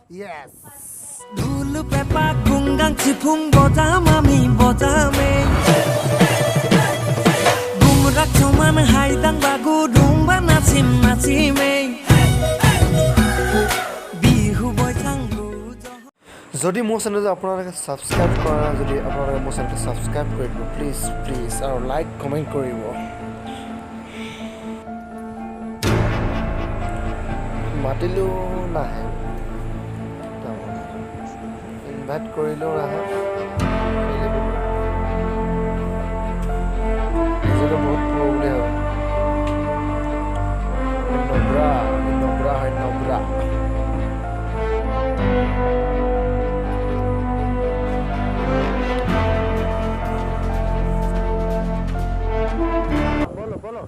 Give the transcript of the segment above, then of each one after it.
Yes. Dulu pepa kunggang cipung bodamami bodame Gumrak cuman haidang bagu dumba nasim nasime Bihu boy tanggu যদি মোৰ চেনেলটো আপোনালোকে subscribe কৰা যদি আপোনালোকে মোৰ চেনেলটো ছাবস্ক্ৰাইব কৰি দিব প্লিজ প্লিজ আৰু লাইক কমেণ্ট কৰিব মাতিলেও নাহে ইনভাইট কৰিলেও নাহে নিজকে বহুত প্ৰ বুলি ভাবে নম্ৰা হয় নম্ৰা बोलो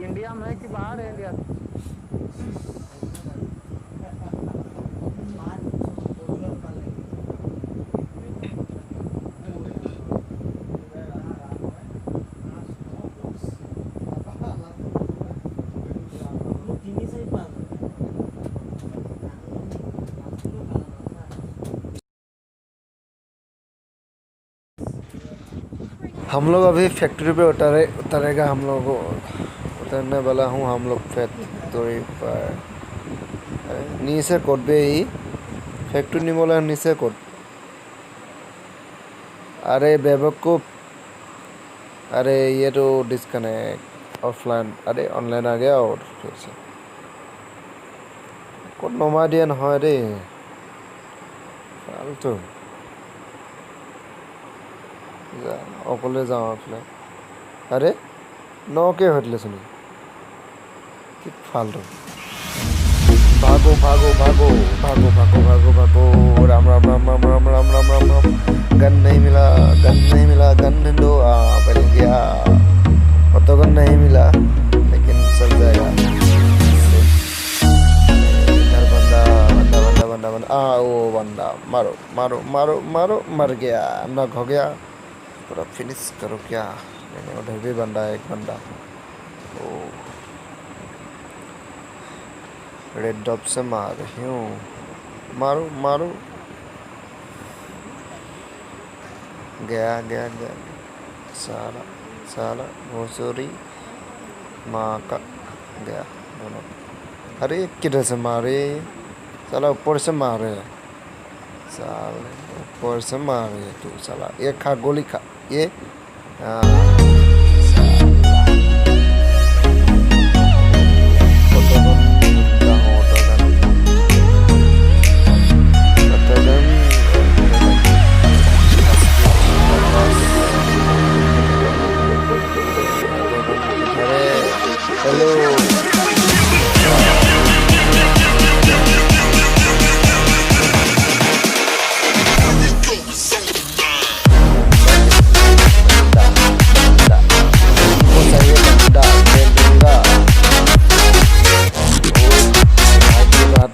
इंडिया में कि बाहर है इंडिया हम लोग अभी फैक्ट्री पे उतरेगा हम लोग उतरने वाला हूँ हम लोग फैक्ट्री पर नीचे कोड पे ही फैक्ट्री नहीं बोला नीचे कोड अरे बेवकूफ अरे ये तो डिस्कनेक्ट ऑफलाइन अरे ऑनलाइन आ गया और फिर से कोड नोमा दिया न हो रे फालतू অকলে যাওঁ आपले अरे नौके हटले सुनी कि फालतू भागो भागो भागो भागो भागो भागो भागो राम राम राम राम राम राम राम राम राम गन नहीं मिला गन दो पहले गया और तो गन नहीं मिला लेकिन चल जाएगा इधर बंदा बंदा बंदा बंदा बंदा वो बंदा मारो मारो मारो मारो मर गया नॉक हो गया पूरा फिनिश करो क्या मैंने उधर भी बंदा है एक बंदा ओ रेड डॉट से मार रही हूँ मारो मारो गया गया गया साला साला भोसुरी माँ का गया दोनों अरे किधर से मारे साला ऊपर से मारे साले ऊपर से मारे तू साला ये खा गोली खा ये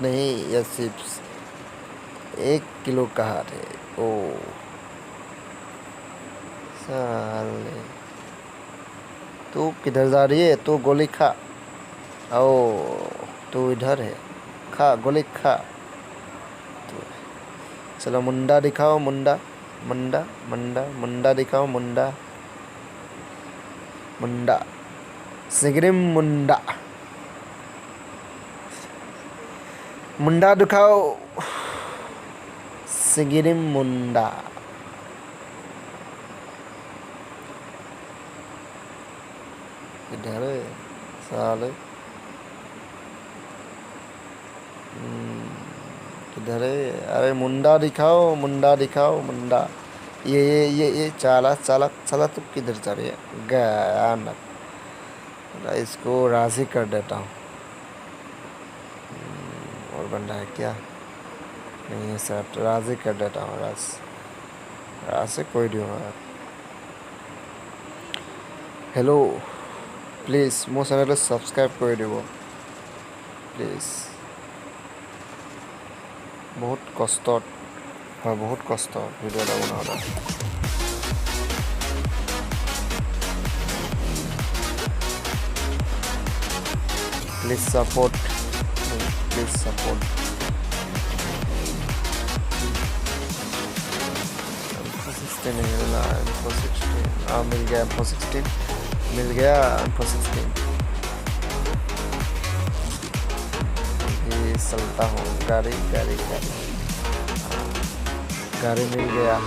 नहीं यह सिर्फ 1 किलो का हाथ है ओ साले तू किधर जा रही है तू गोली खा ओ तू इधर है खा गोली खा तो चलो मुंडा दिखाओ मुंडा मुंडा मुंडा मुंडा दिखाओ मुंडा मुंडा सिगरिम मुंडा मुंडा दिखाओ सिगिरिम मुंडा इधर साले किधर है अरे मुंडा दिखाओ मुंडा दिखाओ मुंडा ये चाला चाला चाला तू किधर जा रही है गया ना इसको राजी कर देता हूँ और बंदा है क्या नहीं है सर राजी कर देता हूँ राज আছে কৈ দিওঁ হেল্ল' প্লিজ মোৰ চেনেলটো ছাবস্ক্ৰাইব কৰি দিব প্লিজ বহুত কষ্টত হয় বহুত কষ্ট ভিডিঅ' এটা বনাওঁতে প্লিজ ছাপোৰ্ট प्लीज सपोर्ट मिल गया M416 मिल गया M416 ये चलता हूँ गाड़ी मिल गया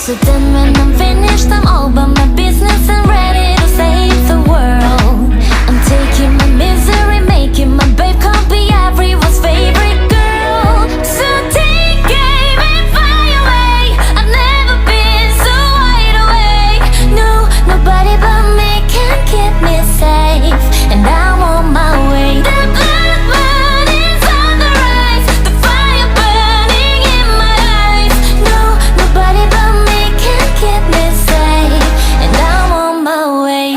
So then when I'm finished, I'm all about my business and ready to save the world. I'm taking my misery, making my babe can't be everyone's favorite girl. So take aim and fly away. I've never been so wide awake. No, nobody but me can keep me safe, and I'm on my way. The blood moon is on the rise, the fire burning in my eyes. No, nobody but me can keep me safe, and I'm on my way.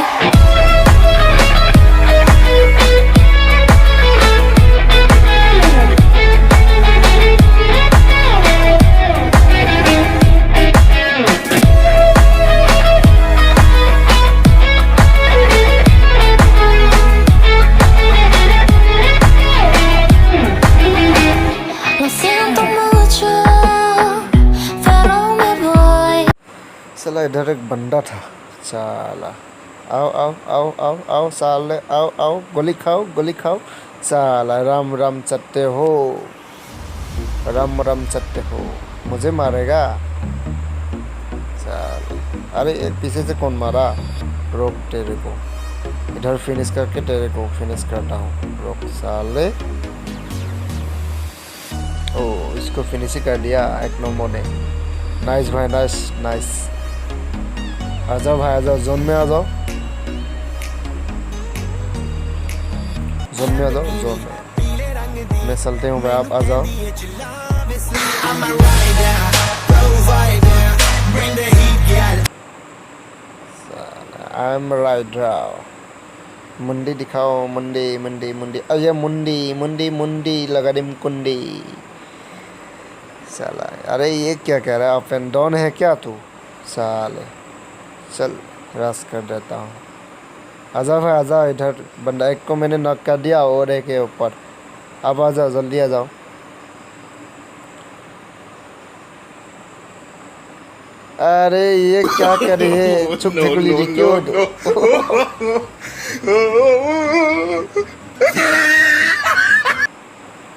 Lo siento mucho, pero me voy. साला इधर एक बंदा था साला आओ साले आओ गोली खाओ साला राम चट्टे हो राम चट्टे हो मुझे मारेगा साला अरे ये पीछे से कौन मारा रोक तेरे को इधर फिनिश करके तेरे को फिनिश करता हूँ रोक साले ओ इसको फिनिश ही कर दिया एक नंबर ने नाइस भाई नाइस आ जाओ भाई आ जाओ जोन में आ जाओ जोन में मैं चलते हूँ भाई आप आ जाओ आई एम राइट मुंडी दिखाओ मुंडी अरे मुंडी लगा दे कुंडी साला अरे ये क्या कह रहा है अप एंड डाउन है क्या तू साले चल रस कर देता हूँ आजा भाई आजा इधर बंदा एक को मैंने नॉक कर दिया और एक के ऊपर अब आ जाओ जल्दी आ जाओ अरे ये क्या कर रही है चुप ढेकुली जी क्यों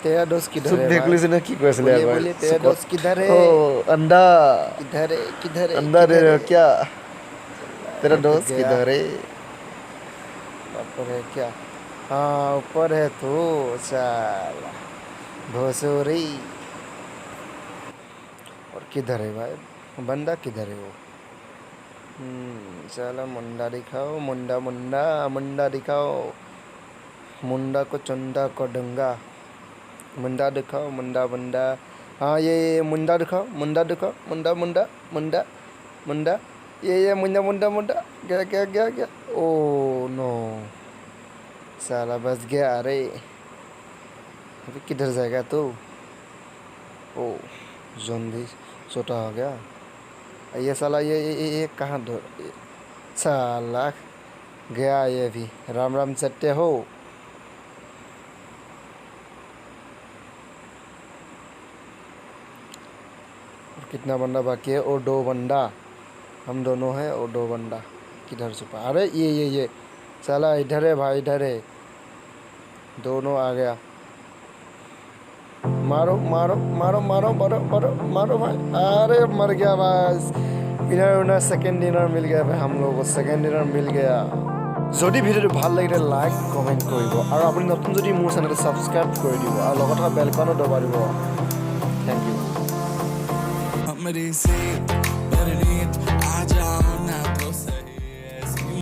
तेरा दोस्त किधर है ढेकुली से ना की कैसे ले बोले तेरा दोस्त किधर है ओ अंडा किधर है अंडा दे रहे हो क्या तेरा दोस्त किधर है ऊपर है क्या हाँ ऊपर है तू साला भोसुरी और किधर है भाई बंदा किधर है वो साला मुंडा दिखाओ मुंडा दिखाओ मुंडा को चंदा को डंगा मुंडा दिखाओ मुंडा हाँ ये मुंडा दिखाओ मुंडा ये मुंडा क्या ओ नो साला बस गया अरे अभी किधर जाएगा तू ओ जोन भी छोटा हो गया ये साला ये कहाँ दो साला गया ये भी राम चट्टे हो कितना बंदा बाकी है और 2 बंदा हम दोनों हैं और 2 बंदा किधर छुपा अरे ये साला इधर है भाई इधर है दोनों आ गया मारो भाई अरे मर गया बस विनर सेकेंड डिनर मिल गया भाई हम लोगों को सेकेंड डिनर मिल गया যদি ভিডিওটো ভাল লাগিলে লাইক কমেন্ট কৰিব আৰু আপুনি নতুন যদি মোৰ চেনেলটো সাবস্ক্ৰাইব কৰি দিব আৰু লগত বেল আইকনটো দবাই দিব থ্যাংক ইউ